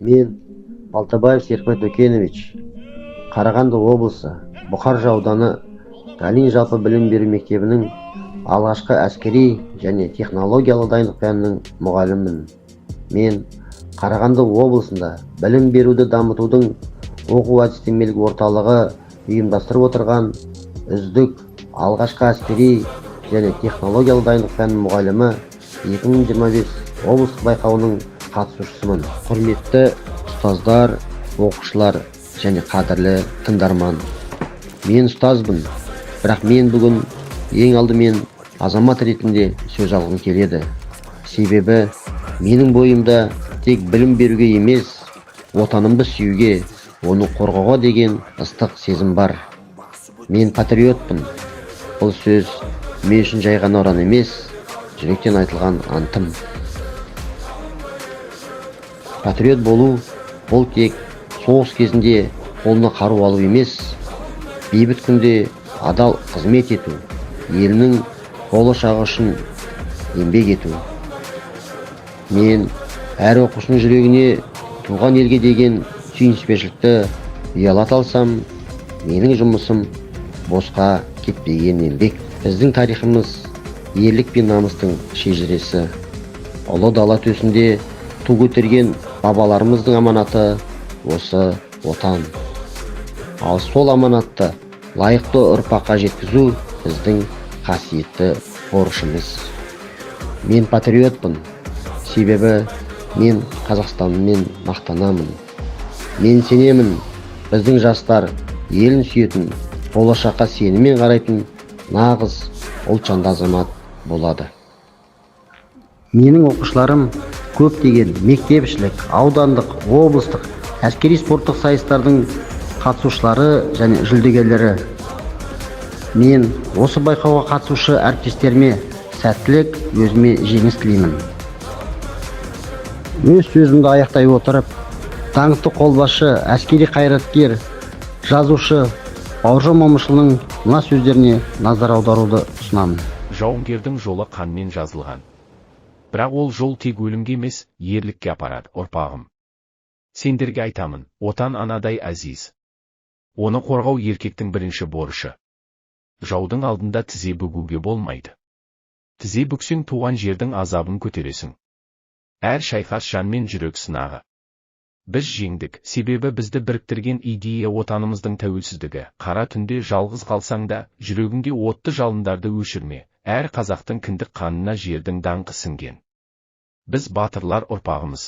Мен Балтабаев Серікбай Төкенович, Қарағанды облысы Бұқар ауданы Галин жалпы білім беру мектебінің алғашқы әскери және технологиялық дайындық пәнінің мұғалімімін. Мен Қарағанды облысында білім беруді дамытудың оқу-әдістемелік орталығы ұйымдастырып отырған үздік алғашқы әскери және технологиялық дайындық пәнінің мұғалімі 2025 облыстық байқауының қатысушысымын. Құрметті ұстаздар, оқушылар және қадірлі тыңдарман. Мен ұстазбын, бірақ мен бүгін ең алдымен азамат ретінде сөз алғым келеді. Себебі менің бойымда тек білім беруге емес, отанымды сүюге, оны қорғауға деген ыстық сезім бар. Мен патриотпын. Бұл сөз мен үшін жай ғана ұран емес, жүректен айтылған антым. Патриот болу бұл тек соғыс кезінде қолына қару алу емес, бейбіт күнде адал қызмет ету, елінің болашағы үшін еңбек ету. Мен әр оқушының жүрегіне туған елге деген сүйіспеншілікті ұялата алсам, менің жұмысым босқа кетпеген еңбек. Біздің тарихымыз ерлік пен намыстың шежіресі. Ұлы дала төсінде ту көтерген бабаларымыздың аманаты осы отан. Ал сол аманатты лайықты ұрпаққа жеткізу біздің қасиетті борышымыз. Мен патриотпын, себебі мен Қазақстаныммен мақтанамын. Мен сенемін, біздің жастар елін сүйетін, болашаққа сеніммен қарайтын нағыз ұлтжанды азамат болады. Менің оқушыларым көптеген мектепішілік, аудандық, облыстық, әскери спорттық сайыстардың қатысушылары және жүлдегерлері. Мен осы байқауға қатысушы әріптестеріме сәттілік, өзіме жеңіс тілеймін. Өз сөзімді аяқтай отырып, даңқты қолбасшы, әскери қайраткер, жазушы Бауыржан Момышұлының мына сөздеріне назар аударуды ұсынамын. Жауынгердің жолы қанмен жазылған. Бірақ ол жол тек өлімге емес, ерлікке апарады, ұрпағым. Сендерге айтамын, отан анадай әзиз. Оны қорғау еркектің бірінші борышы. Жаудың алдында тізе бүгуге болмайды. Тізе бүксең туған жердің азабын көтересің. Әр шайқас жан мен жүрек сынағы. Біз жеңдік, себебі бізді біріктірген идея отанымыздың тәуелсіздігі. Қара түнде жалғыз қалсаң да, жүрегіңде отты жалындарды өшірме. Әр қазақтың кіндік қанына жердің даңқы сіңген. Біз батырлар ұрпағымыз.